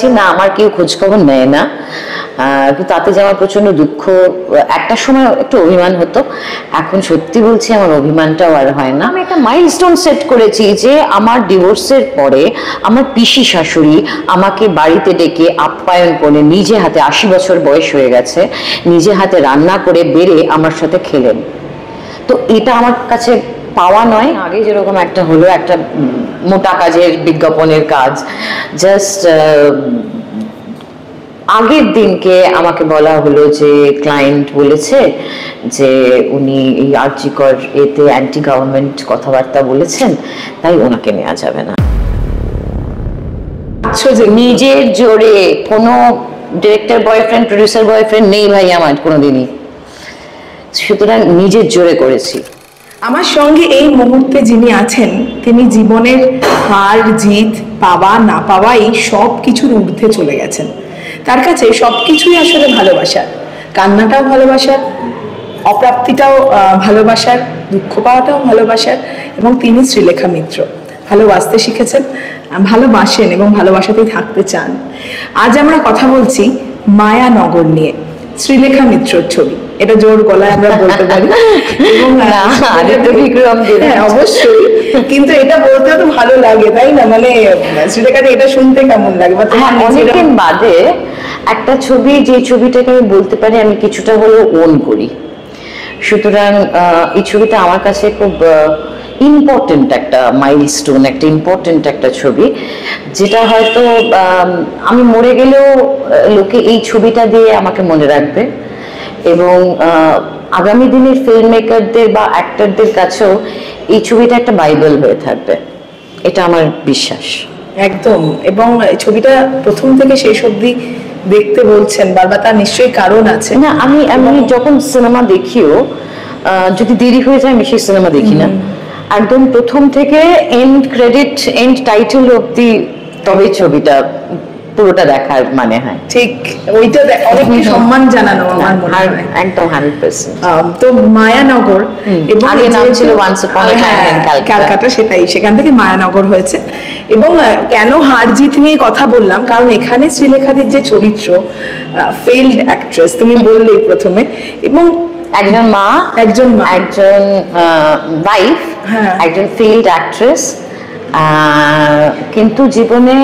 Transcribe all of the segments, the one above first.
পাচ্ছি না, আমার কেউ খোঁজখবর নেয় না, কিন্তু তাতে যে আমার প্রচন্ড দুঃখ, একটা সময় একটু অভিমান হতো, এখন সত্যি বলছি আমার অভিমানটাও আর হয় না। আমি একটা মাইলস্টোন সেট করেছি যে আমার ডিভোর্সের পরে আমার পিসি শাশুড়ি আমাকে বাড়িতে ডেকে আপ্যায়ন করে নিজে হাতে, 80 বছর বয়স হয়ে গেছে, নিজে হাতে রান্না করে বেড়ে আমার সাথে খেলেন। তো এটা আমার কাছে পাওয়া নয়। আগে যেরকম একটা হলো একটা মোটা কাজের বিজ্ঞাপনের কাজ, জাস্ট আগের দিনকে আমাকে বলা হলো যে ক্লায়েন্ট বলেছে যে উনি এই আর্জিকর এতে অ্যান্টি গভর্নমেন্ট কথাবার্তা বলেছেন, তাই ওনাকে নেওয়া যাবে না। নিজের জোরে, কোনো ডিরেক্টর বয়ফ্রেন্ড প্রডিউসার বয়ফ্রেন্ড নেই ভাই আমার কোনোদিনই, সুতরাং নিজের জোরে করেছি। আমার সঙ্গে এই মুহূর্তে যিনি আছেন তিনি জীবনের হার জিত, পাওয়া না পাওয়া এই সব কিছুর ঊর্ধ্বে চলে গেছেন। তার কাছে সবকিছুই আসলে ভালোবাসার, কান্নাটাও ভালোবাসার, অপ্রাপ্তিটাও ভালোবাসার, দুঃখ পাওয়াটাও ভালোবাসার। এবং তিনি শ্রীলেখা মিত্র, ভালোবাসতে শিখেছেন, ভালোবাসেন এবং ভালোবাসাতেই থাকতে চান। আজ আমরা কথা বলছি মায়ানগর নিয়ে, শ্রীলেখা মিত্রর ছবি, এটা জোর গলায় আমরা বলতে পারি। এবং হ্যাঁ অবশ্যই, কিন্তু এটা বলতে তো ভালো লাগে তাই না, মানে শ্রীলেখাতে এটা শুনতে কেমন লাগে? অনেকদিন বাদে একটা ছবি, যে ছবিটাকে আমি বলতে পারি আমি কিছুটা হলেও ওন করি, সুতরাং এই ছবিটা আমার কাছে খুব ইম্পর্টেন্ট একটা মাইলস্টোন, একটা ইম্পর্টেন্ট একটা ছবি, যেটা হয়তো আমি মরে গেলেও লোকে এই ছবিটা দিয়ে আমাকে মনে রাখবে, এবং আগামী দিনের ফিল্ম মেকারদের বা অ্যাক্টরদের কাছেও এই ছবিটা একটা বাইবেল হয়ে থাকবে, এটা আমার বিশ্বাস। একদম। এবং ছবিটা প্রথম থেকে শেষ অবধি দেখতে বলছেন বারবার, তার নিশ্চয়ই কারণ আছে। না, আমি যখন সিনেমা দেখিও, যদি দেরি হয়ে যায় আমি সেই সিনেমা দেখি না, একদম প্রথম থেকে এন্ড ক্রেডিট, এন্ড টাইটেল অবধি, তবে ছবিটা পুরোটা দেখার মানে হয়। ঠিক, ওইটা অনেককে সম্মান জানানো আমার মনে হয়, একদম 100%। তো মায়ানগর, এবং আগে নাম ছিল once upon a time in Calcutta, সেখান থেকে মায়ানগর হয়েছে। এবং কেন হার জিত নিয়ে কথা বললাম, কারণ এখানে শ্রীলেখাদির যে চরিত্র, ফেইল্ড অ্যাক্ট্রেস তুমি বললেই প্রথমে, এবং একজন মা, একজন ওয়াইফ, একজন ফেইল্ড অ্যাক্ট্রেস, কিন্তু জীবনে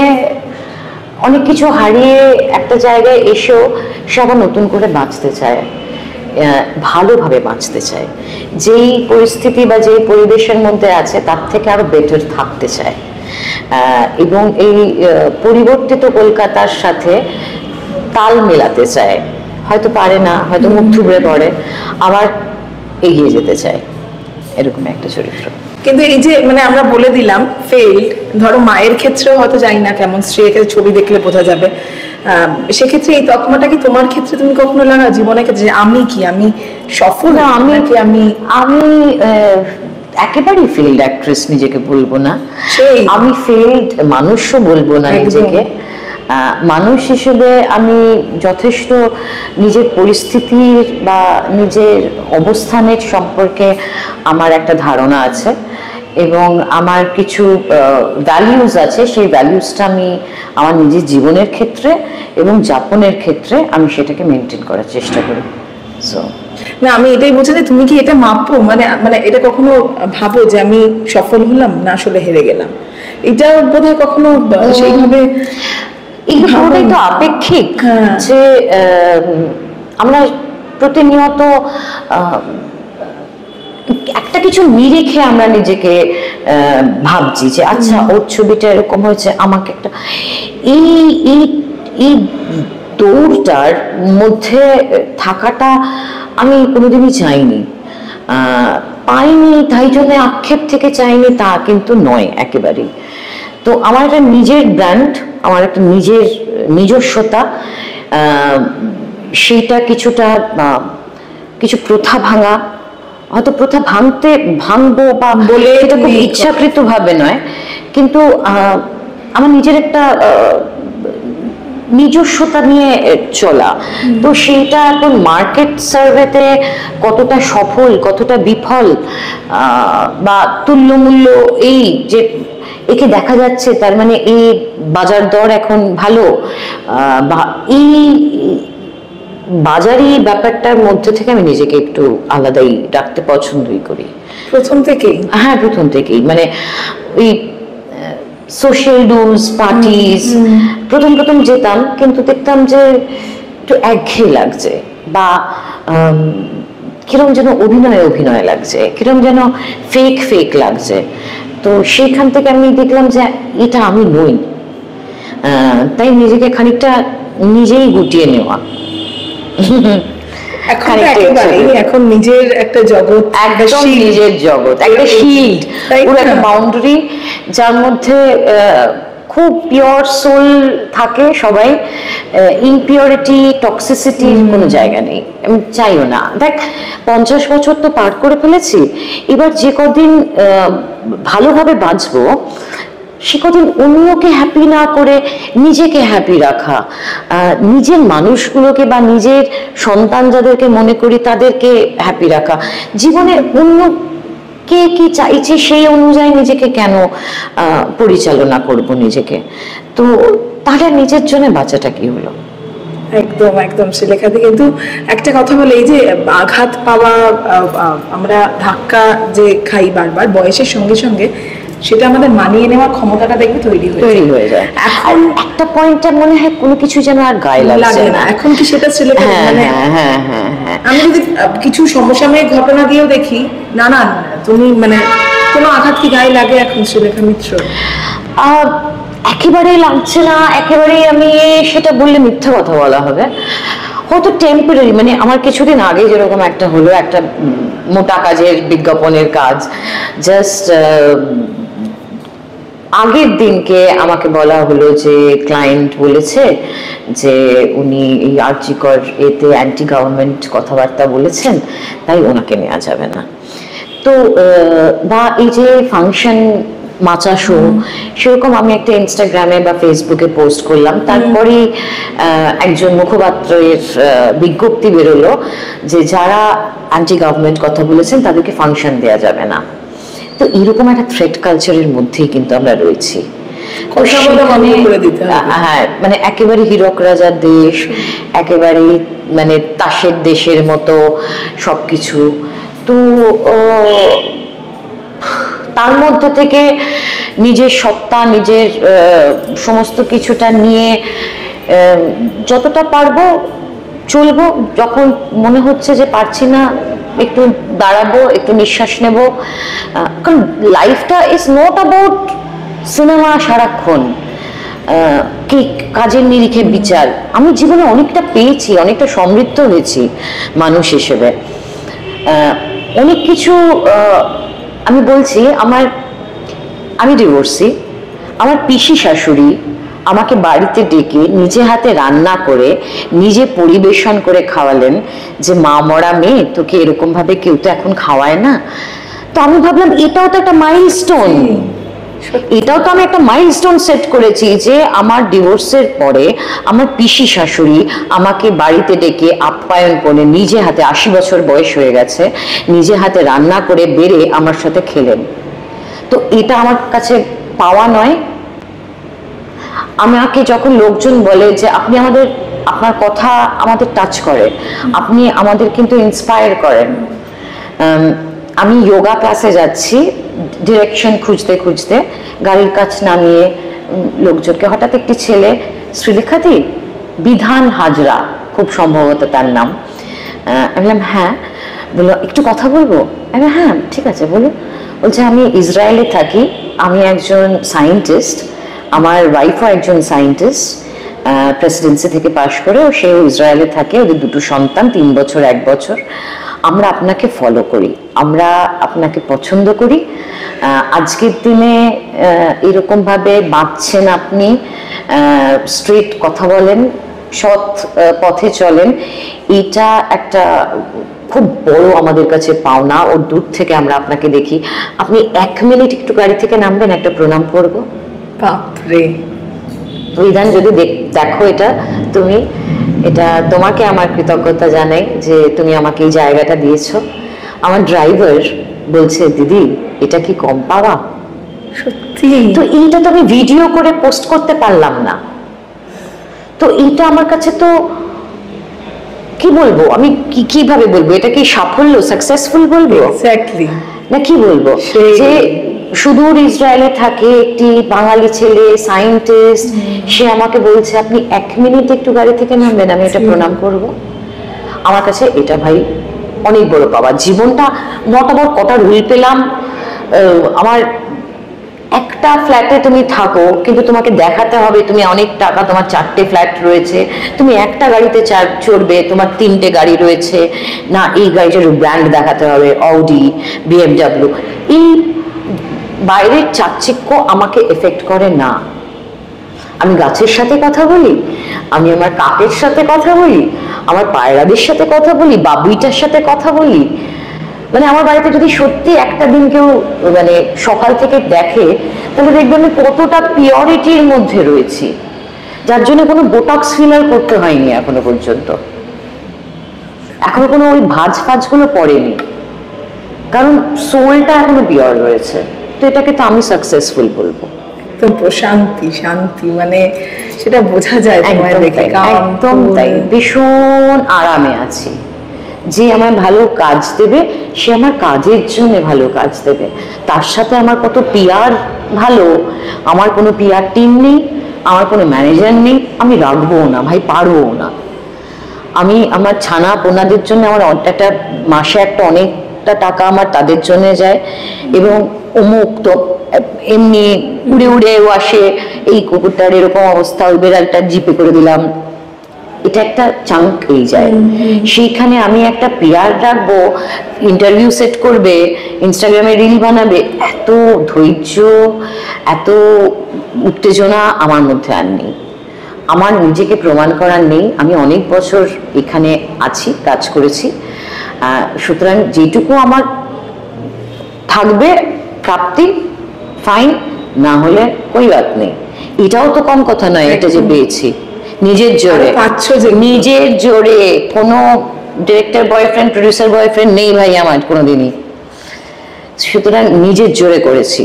অনেক কিছু হারিয়ে একটা জায়গায় এসেও সে আবার নতুন করে বাঁচতে চায়, ভালোভাবে বাঁচতে চায়, যেই পরিস্থিতি বা যেই পরিবেশের মধ্যে আছে তার থেকে আরো বেটার থাকতে চায়, এবং এই পরিবর্তিত কলকাতার সাথে তাল মেলাতে চায়, হয়তো পারে না, হয়তো মুখ থুবড়ে পড়ে, আবার এগিয়ে যেতে চায়, এরকম একটা চরিত্র। কিন্তু এই যে মানে আমরা বলে দিলাম ফেইল্ড, ধরো মায়ের ক্ষেত্রেও হয়তো জানি না কেমন, স্ত্রীর ছবি দেখলে বোঝা যাবে, সেক্ষেত্রে এই তকমাটা কি তোমার ক্ষেত্রে তুমি কখনো লাগা জীবনের ক্ষেত্রে যে আমি কি, আমি সফল, আমি একেবারেই ফেইল্ড অ্যাক্ট্রেস নিজেকে বলবো না, আমি ফেইল্ড মানুষও বলবো না নিজেকে। মানুষ হিসেবে আমি যথেষ্ট নিজের পরিস্থিতির বা নিজের অবস্থানের সম্পর্কে আমার একটা ধারণা আছে, এবং আমার কিছু ভ্যালিউজ আছে, সেই ভ্যালিউজটা আমি আমার নিজের জীবনের ক্ষেত্রে এবং যাপনের ক্ষেত্রে আমি সেটাকে মেনটেন করার চেষ্টা করি। সো না, আমি এটাই বলছি যে তুমি কি এটা মাপো, মানে এটা কখনো ভাবো যে আমি সফল হলাম না আসলে হেরে গেলাম, এটা বোধহয় কখনো সেইভাবে? এইগুলোই তো আপেক্ষিক, যে আমরা প্রতিনিয়ত একটা কিছু নিরেখে আমরা নিজেকে ভাবছি যে আচ্ছা ওর ছবিটা এরকম হয়েছে, আমাকে একটা এই দৌড়টার মধ্যে থাকাটা আমি কোনোদিনই চাইনি, পাইনি, তাই জন্য আক্ষেপ থেকে চাইনি তা কিন্তু নয় একেবারেই। তো আমার একটা নিজের ব্র্যান্ড, আমার একটা নিজস্বতা, সেইটা কিছুটা কিছু প্রথা ভাঙা, হয়তো প্রথা ভাঙবো বা বলে এটা খুব ইচ্ছাকৃত ভাবে নয়, কিন্তু আমার নিজের একটা নিজস্বতা নিয়ে চলা, তো সেইটা এখন মার্কেট সার্ভেতে কতটা সফল, কতটা বিফল বা তুল্যমূল্য, এই যে একে দেখা যাচ্ছে, তার মানে এই বাজার দর এখন ভালো, বা এই বাজারি ব্যাপারটার মধ্যে থেকে আমি নিজেকে একটু আলাদাই রাখতে পছন্দই করি প্রথম থেকেই। হ্যাঁ, প্রথম থেকেই। মানে ওই সোশ্যাল ডুমস পার্টিজ প্রথম প্রথম যেতাম, কিন্তু দেখতাম যে একটু একঘেয়ে লাগছে, বা কিরম যেন অভিনয় লাগছে, কিরম যেন ফেক ফেক লাগছে। তো সেইখান থেকে আমি দেখলাম যে এটা আমি নই। তাই নিজেকে খানিকটা নিজেই গুটিয়ে নেওয়া। এখন নিজের একটা জগৎ, একদম নিজের জগৎ, একটা শিল্ড, পুরো একটা বাউন্ডারি, যার মধ্যে খুব পিওর সোল থাকে সবাই। ইমপিওরিটি, টক্সিসিটির কোনো জায়গা নেই, আমি চাইও না। দেখ, 50 বছর তো পার করে ফেলেছি, এবার যে কদিন ভালোভাবে বাঁচবো সে কদিন অন্যকে হ্যাপি না করে নিজেকে হ্যাপি রাখা, নিজের মানুষগুলোকে বা নিজের সন্তান যাদেরকে মনে করি তাদেরকে হ্যাপি রাখা। জীবনে অন্য কে কি চাইছে সেই অনুযায়ী নিজেকে কেন পরিচালনা করব নিজেকে? তো তাহলে নিজের জন্য বাঁচাটা কি হলো? একদম একদম শ্রীলেখাদি। কিন্তু একটা কথা বলে, এই যে আঘাত পাওয়া, আমরা ধাক্কা যে খাই বারবার বয়সের সঙ্গে সঙ্গে, সেটা আমাদের মানিয়ে নেওয়ার ক্ষমতাটা দেখবে তৈরি হয়ে যায়। এখন একটা পয়েন্টে মনে হয় কোনো কিছু যেন আর গায়ে লাগে না। এখন কি সেটা শ্রীলেখাদি? মানে আমি যদি কিছু সমসাময়িক ঘটনা দিয়েও দেখি, না না তুমি মানে কোনো আঘাত কি গায়ে লাগে এখন শ্রীলেখা মিত্র? একেবারেই লাগছে না, একেবারেই আমি সেটা বললে মিথ্যা কথা বলা হবে। হয়তো টেম্পোরারি, মানে আমার কিছুদিন আগে যেরকম একটা হলো, একটা মোটা কাজের বিজ্ঞাপনের কাজ, জাস্ট আগের দিনকে আমাকে বলা হলো যে ক্লায়েন্ট বলেছে যে উনি এই আর্যিকর এতে অ্যান্টি গভর্নমেন্ট কথাবার্তা বলেছেন, তাই ওনাকে নেওয়া যাবে না। তো বা এই যে ফাংশন মাচা শো, সেরকম আমি একটা ইনস্টাগ্রামে বা ফেসবুকে পোস্ট করলাম, তারপরে একজন মুখপাত্রের বিজ্ঞপ্তি বেরোলো যে যারা অ্যান্টি গভর্নমেন্ট কথা বলেছেন তাদেরকে ফাংশন দেওয়া যাবে না। তো এরকম একটা থ্রেট কালচারের মধ্যেই কিন্তু আমরা রয়েছি। হ্যাঁ, মানে একেবারে হীরক রাজার দেশ, একেবারে মানে তাসের দেশের মতো সবকিছু। তো তার মধ্যে থেকে নিজের সত্তা, নিজের সমস্ত কিছুটা নিয়ে যতটা পারবো চলবো। যখন মনে হচ্ছে যে পারছি না, একটু দাঁড়াবো, একটু নিঃশ্বাস নেব। কারণ লাইফটা ইজ নট অ্যাবাউট সিনেমা সারাক্ষণ, কি কাজের নিরিখে বিচার। আমি জীবনে অনেকটা পেয়েছি, অনেকটা সমৃদ্ধ হয়েছি মানুষ হিসেবে, অনেক কিছু। আমি বলছি, আমি ডিভোর্সি, আমার পিসি শাশুড়ি আমাকে বাড়িতে ডেকে নিজে হাতে রান্না করে নিজে পরিবেশন করে খাওয়ালেন যে মা মরা মেয়ে, তোকে এরকম ভাবে কেউ তো এখন খাওয়ায় না। তো আমি ভাবলাম এটাও তো একটা মাইলস্টোন, এটাও তো আমি একটা মাইলস্টোন সেট করেছি যে আমার ডিভোর্সের পরে আমার পিসি শাশুড়ি আমাকে বাড়িতে ডেকে আপ্যায়ন করে নিজে হাতে, 80 বছর বয়স হয়ে গেছে, নিজে হাতে রান্না করে বেড়ে আমার সাথে খেলেন। তো এটা আমার কাছে পাওয়া নয়। আমাকে যখন লোকজন বলে যে আপনি আপনার কথা আমাদের টাচ করে, আপনি আমাদের কিন্তু ইন্সপায়ার করেন। আমি যোগা ক্লাসে যাচ্ছি, ডিরেকশন খুঁজতে খুঁজতে গাড়ির কাছ নামিয়ে লোকজনকে, হঠাৎ একটি ছেলে, শ্রীলেখাদি বিধান হাজরা খুব সম্ভবত তার নাম, আমি বললাম হ্যাঁ। বললো একটু কথা বলবো? আমি হ্যাঁ ঠিক আছে বলুন। বলছে আমি ইসরায়েলে থাকি, আমি একজন সায়েন্টিস্ট, আমার ওয়াইফও একজন সায়েন্টিস্ট, প্রেসিডেন্সি থেকে পাশ করে, সেও ইসরায়েলে থাকে, ওদের 2 সন্তান, 3 বছর 1 বছর। আমরা আপনাকে ফলো করি, আমরা আপনাকে পছন্দ করি। আজকের দিনে এরকমভাবে বাঁচছেন আপনি, স্ট্রেট কথা বলেন, সৎ পথে চলেন, এটা একটা খুব বড় আমাদের কাছে পাওনা। ও দূর থেকে আমরা আপনাকে দেখি, আপনি 1 মিনিট একটু গাড়ি থেকে নামবেন, একটা প্রণাম করব। বাপরে, বিধান যদি দেখো এটা, তুমি এটা তোমাকে আমার কৃতজ্ঞতা জানাই যে তুমি আমাকে এই জায়গাটা দিয়েছো। আমার ড্রাইভার বলছে দিদি এটা কি কম পাওয়া? সত্যি তো এইটা তো আমি ভিডিও করে পোস্ট করতে পারলাম না, তো এইটা আমার কাছে তো কি বলবো, আমি কিভাবে বলবো, এটা কি সাফল্য, সাকসেসফুল বলবো এক্স্যাক্টলি না কি বলবো, যে সুদূর ইসরায়েলে থাকে একটি বাঙালি ছেলে সায়েন্টিস্ট, সে আমাকে বলছে আপনি 1 মিনিট একটু গাড়ি থেকে নামবেন, আমি এটা প্রণাম করব। আমার কাছে এটা ভাই অনেক বড় পাওয়া। জীবনটা মোটামুটি কটা রুল পেলাম, আমার একটা ফ্ল্যাটে তুমি থাকো কিন্তু তোমাকে দেখাতে হবে তুমি অনেক টাকা, তোমার 4টে ফ্ল্যাট রয়েছে, তুমি একটা গাড়িতে চড়বে, তোমার 3টে গাড়ি রয়েছে, না এই গাড়িটার ব্র্যান্ড দেখাতে হবে অডি BMW। এই বাইরের চাকচিক্য আমাকে এফেক্ট করে না। আমি গাছের সাথে কথা বলি, আমি আমার কাকের সাথে কথা বলি, আমার পায়রাদের সাথে কথা বলি, বাবুইটার সাথে কথা বলি। মানে আমার বাড়িতে যদি সত্যি একটা দিন কেউ মানে সকাল থেকে দেখে, তাহলে দেখবে আমি কতটা পিওরিটির মধ্যে রয়েছি, যার জন্য কোনো বোটক্স ফিলার করতে হয়নি এখনো পর্যন্ত, এখনো কোনো ওই ভাঁজগুলো পড়েনি, কারণ সোলটা এখনো পিওর রয়েছে। তো এটাকে তো আমি সাকসেসফুল বলবো। একদম প্রশান্তি, শান্তি, মানে সেটা বোঝা যায় তোমায় দেখে। একদম তাই, ভীষণ আরামে আছি। যে আমার ভালো কাজ দেবে সে আমার কাজের জন্য ভালো কাজ দেবে, তার সাথে আমার কত পিআর ভালো, আমার কোনো পিআর টিম নেই, আমার কোনো ম্যানেজার নেই, আমি রাখবো না ভাই, পারবো না। আমি আমার ছানা পোনাদের জন্য আমার একটা মাসে একটা অনেকটা টাকা আমার তাদের জন্য যায়, এবং অমুক তো এমনি উড়ে উড়েও আসে, এই কুকুরটার এরকম অবস্থা, ওই বেড়ালটা জিপে করে দিলাম, এটা একটা চাঙ্ক এই যায়। সেইখানে আমি একটা পিআর রাখবো, ইন্টারভিউ সেট করবে, ইনস্টাগ্রামে রিল বানাবে, এত ধৈর্য এত উত্তেজনা আমার মধ্যে আর নেই। আমার নিজেকে প্রমাণ করার নেই, আমি অনেক বছর এখানে আছি, কাজ করেছি, সুতরাং যেটুকু আমার থাকবে প্রাপ্তি ফাইন, না হলে কই বাত নেই। এটাও তো কম কথা নয়, এটা যে পেয়েছি নিজের জোরে, নিজের জোরে, কোনো ডিরেক্টর বয়ফ্রেন্ড প্রডিউসার বয়ফ্রেন্ড নেই ভাই আমার কোনোদিনই, সুতরাং নিজের জোরে করেছি।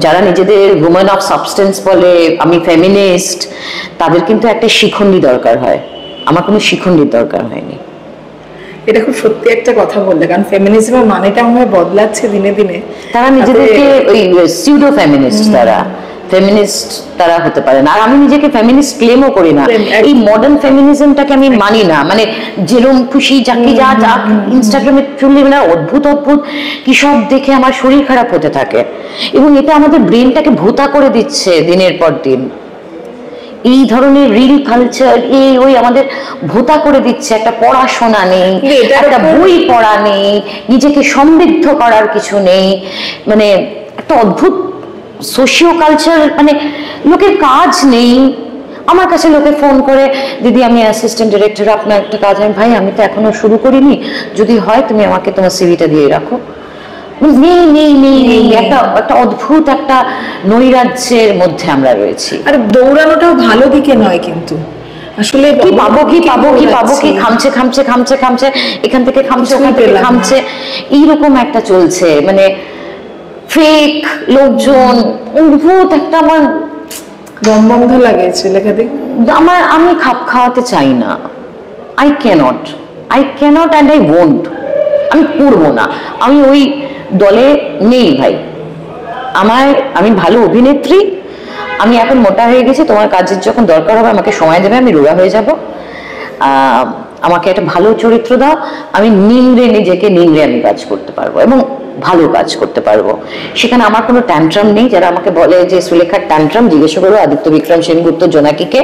যারা নিজেদের উমেন অফ সাবস্টেন্স বলে আমি ফেমিনিস্ট, তাদের কিন্তু একটা শিখণ্ডী দরকার হয়, আমার কোনো শিখণ্ডীর দরকার হয়নি। এটা খুব সত্যি একটা কথা বললে, কারণ ফেমিনিজমের মানেটা মনে হয় বদলাচ্ছে দিনে দিনে। তারা নিজেদেরকে ওই সিউডো ফেমিনিস্ট, তারা ফেমিনিস্ট তারা হতে পারে না। আর আমি নিজেকে ফেমিনিস্ট ক্লেমও করি না, এই মডার্ন ফেমিনিজমটাকে আমি মানি না। মানে যেরকম খুশি যাকে যা যা ইনস্টাগ্রামে চললে না অদ্ভুত অদ্ভুত কি সব দেখে আমার শরীর খারাপ হতে থাকে, এবং এটা আমাদের ব্রেনটাকে ভোতা করে দিচ্ছে দিনের পর দিন। এই ধরনের রিল কালচার এই ওই আমাদের ভোতা করে দিচ্ছে, একটা পড়াশোনা নেই, একটা বই পড়া নেই, নিজেকে সমৃদ্ধ করার কিছু নেই, মানে একটা অদ্ভুত সোশিও কালচার, মানে লোকের কাজ নেই। আমার কাছে লোকে ফোন করে, দিদি আমি অ্যাসিস্ট্যান্ট ডিরেক্টর, আপনার একটা কাজ। আমি ভাই আমি তো এখনো শুরু করিনি, যদি হয় তুমি আমাকে তোমার সিভিটা দিয়ে রাখো। নেই নেই নেই নেই, একটা একটা অদ্ভুত একটা নৈরাজ্যের মধ্যে আমরা রয়েছি। আর দৌড়ানোটাও ভালো দিকে নয়, কিন্তু আসলে কি পাবো কি পাবো কি পাবো কি, খামছে খামছে খামছে খামছে, এখান থেকে খামছে ওখান থেকে খামছে, এইরকম একটা চলছে। মানে ফেক লোকজন, অদ্ভুত একটা, আমার দম বন্ধ লাগেছে লেখা দেখে। আমি খাপ খাওয়াতে চাই না। I can't and I won't, আমি করবো না, আমি ওই দলে নেই ভাই। আমি ভালো অভিনেত্রী, আমি এখন মোটা হয়ে গেছি, তোমার কাজের যখন দরকার হবে আমাকে সময় দেবে, আমি রোগা হয়ে যাব, আমাকে একটা ভালো চরিত্র দাও, আমি নিজেকে নিংড়ে আমি কাজ করতে পারবো এবং ভালো কাজ করতে পারবো। সেখানে আমার কোনো ট্যান্ট্রাম নেই। যারা আমাকে বলে যে সুলেখার ট্যান্ট্রাম, জিজ্ঞেস করো আদিত্য বিক্রম সেনগুপ্ত জোনাকিকে,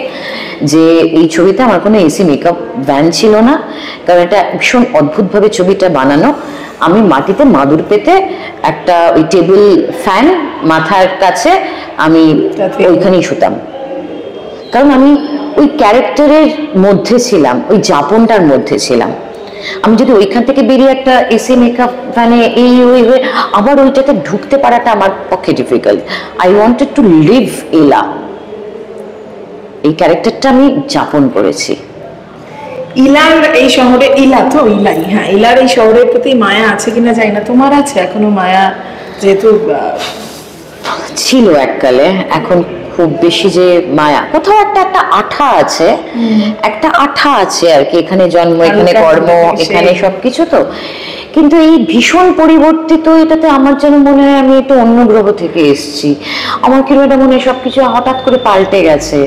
যে এই ছবিতে আমার কোনো এসি মেকআপ ভ্যান ছিল না, কারণ এটা ভীষণ অদ্ভুতভাবে ছবিটা বানানো। আমি মাটিতে মাদুর পেতে একটা ওই টেবিল ফ্যান মাথার কাছে আমি ওইখানেই শুতাম, কারণ আমি ওই ক্যারেক্টারের মধ্যে ছিলাম, ওই যাপনটার মধ্যে ছিলাম। আমি যদি ওইখান থেকে বেরিয়ে একটা এসি মেকআপ ভ্যানে এই ওই হয়ে আবার ওইটাতে ঢুকতে পারাটা আমার পক্ষে difficult. I wanted to leave Ila, এই ক্যারেক্টারটা আমি যাপন করেছি। ইলার এই শহরে, ইলা তো ইলাই, হ্যাঁ, ইলার এই শহরের প্রতি মায়া আছে কিনা জানি না, তোমার আছে এখনো মায়া? যেহেতু ছিল এককালে, এখন খুব বেশি যে মায়া, কোথাও একটা একটা আঠা আছে, একটা আঠা আছে আর কি, এখানে জন্ম, এখানে কর্ম, এখানে সবকিছু। তো কিন্তু এই ভীষণ পরিবর্তিত এটাতে আমার যেন মনে হয় আমি একটু অন্য গ্রহ থেকে এসেছি। আমার কিরকম এটা মনে হয় সবকিছু হঠাৎ করে পাল্টে গেছে,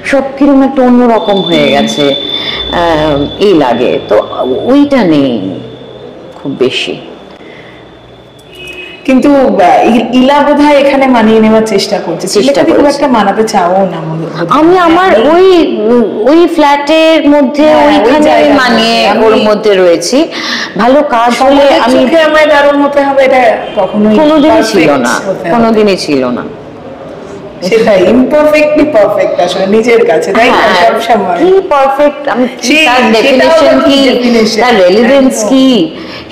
সব কিরকম একটা অন্যরকম হয়ে গেছে এই লাগে। তো ওইটা নেই খুব বেশি। কিন্তু ইলা বোধহয় এখানে মানিয়ে নেওয়ার চেষ্টা করছে, খুব একটা মানাতে চাও না। আমি আমার ওই ফ্ল্যাটের মধ্যে ওইখানে মানিয়ে ওর মধ্যে রয়েছি। ভালো কাজ হলে আমি আমায় দারুণ হতে হবে এটা কোনোদিনই ছিল না, কোনোদিনই ছিল না। সেটাই ইমপারফেক্টলি পারফেক্ট আসলে নিজের কাছে, তাই না? সব সময় কি পারফেক্ট, আমি তার ডেফিনিশন কি, তার রেলেভেন্স কি,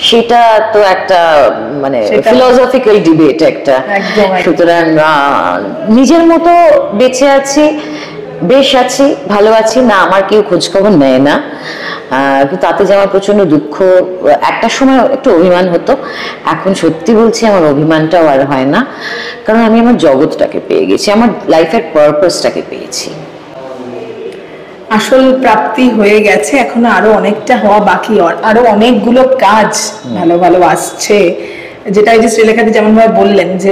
সেটা তো একটা মানে ফিলোসফিক্যাল ডিবেট একটা। সুতরাং নিজের মতো বেঁচে আছি, বেশ আছি, ভালো আছি না, আমার কেউ খোঁজখবর নেয় না। কিন্তু তাতে যে আমার প্রচন্ড দুঃখ, একটা সময় একটু অভিমান হতো, এখন সত্যি বলছি আমার অভিমানটাও আর হয় না, কারণ আমি আমার জগৎটাকে পেয়ে গেছি, আমার লাইফের পারপাসটাকে পেয়েছি। আসল প্রাপ্তি হয়ে গেছে, এখনো আরো অনেকটা হওয়া বাকি, আরো অনেকগুলো কাজ ভালো ভালো আসছে। যেটা এই যে শ্রীলেখাদি যেমন ভাবে বললেন যে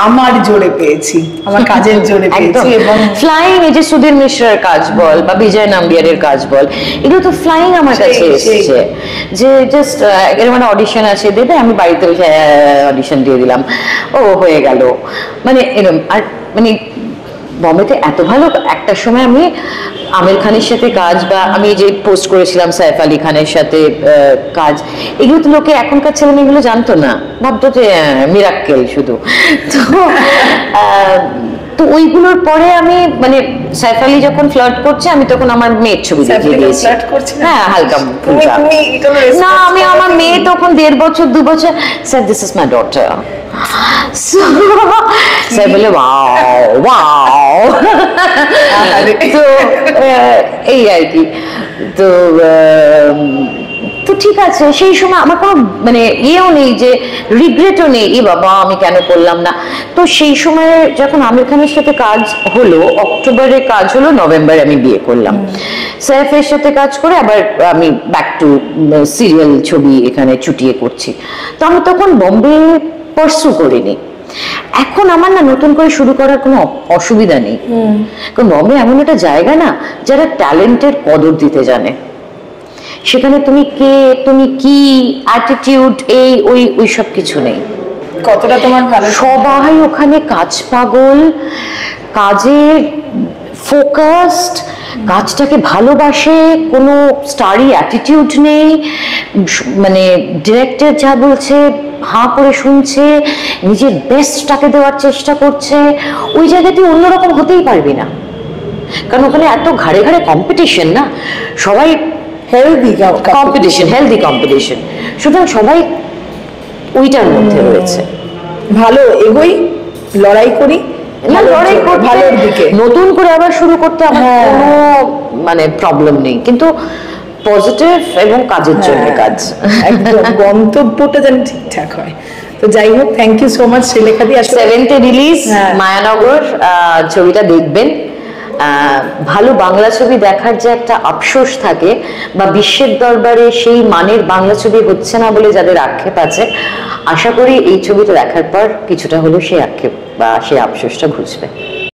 আমার জোরে পেয়েছি, আমার কাজের জোরে পেয়েছি, এবং ফ্লাইং, এই যে সুধীর মিশ্রের কাজ বল বা বিজয় নাম্বিয়ারের কাজ বল, এগুলো তো ফ্লাইং আমার কাছে এসেছে। যে জাস্ট এরকম একটা অডিশন আছে, দেবে, আমি বাড়িতে অডিশন দিয়ে দিলাম, ও হয়ে গেল, মানে এরকম। আর মানে বম্বেতে এত ভালো, একটা সময় আমি আমির খানের সাথে কাজ, বা আমি যে পোস্ট করেছিলাম সাইফ আলী খানের সাথে কাজ, এগুলো তো লোকে এখনকার ছেলে মেয়েগুলো জানতো না, ভাবতো যে মিরাক্কেল শুধু। তো ওইগুলোর পরে আমি মানে সাইফ আলী যখন ফ্লার্ট করছে, আমি তখন আমার মেয়ের ছবি দেখিয়ে দিয়েছি। হ্যাঁ, হালকা না, আমি আমার মেয়ে তখন 1.5 বছর 2 বছর, sir this is my daughter, sir বলে ওয়াও ওয়াও। তো এই আর কি। তো তো ঠিক আছে, সেই সময় আমার কোনো মানে ইয়েও নেই, যে রিগ্রেটও নেই, এ বাবা আমি কেন করলাম না। তো সেই সময় যখন আমির খানের সাথে কাজ হলো, অক্টোবরে কাজ হলো, নভেম্বরে আমি বিয়ে করলাম। সাইফের সাথে কাজ করে আবার আমি ব্যাক টু সিরিয়াল ছবি এখানে চুটিয়ে করছি। তো আমি তখন বম্বে পার্সু করিনি। এখন আমার না নতুন করে শুরু করার কোনো অসুবিধা নেই, কারণ বম্বে এমন একটা জায়গা না, যারা ট্যালেন্টের কদর দিতে জানে। সেখানে তুমি কে, তুমি কি, অ্যাটিটিউড, এই ওই ওই সব কিছু নেই। কতটা তোমার ভালো, সবাই ওখানে কাজ পাগল, কাজের ফোকাসড, কাজটাকে ভালোবাসে, কোনো স্টারি অ্যাটিটিউড নেই, মানে ডিরেক্টর যা বলছে হাঁ করে শুনছে, নিজের বেস্টটাকে দেওয়ার চেষ্টা করছে। ওই জায়গায় তুই অন্যরকম হতেই পারবি না, কারণ ওখানে এত ঘাড়ে ঘাড়ে কম্পিটিশন না, সবাই হেলদি কম্পিটিশন, সুতরাং সবাই ওইটার মধ্যে রয়েছে। ভালো এগোই, লড়াই করি, লড়াই করতে, ভালোর দিকে নতুন করে আবার শুরু করতে আমার কোনো মানে প্রবলেম নেই, কিন্তু পজিটিভ এবং কাজের জন্য কাজ, একদম গন্তব্যটা যেন ঠিকঠাক হয়। তো যাই হোক, থ্যাংক ইউ সো মাচ শ্রীলেখাদি। 7th রিলিজ মায়ানগর, ছবিটা দেখবেন। ভালো বাংলা ছবি দেখার যে একটা আফসোস থাকে, বা বিশ্বের দরবারে সেই মানের বাংলা ছবি হচ্ছে না বলে যাদের আক্ষেপ আছে, আশা করি এই ছবিটা দেখার পর কিছুটা হলেও সেই আক্ষেপ বা সেই আফসোসটা ঘুচবে।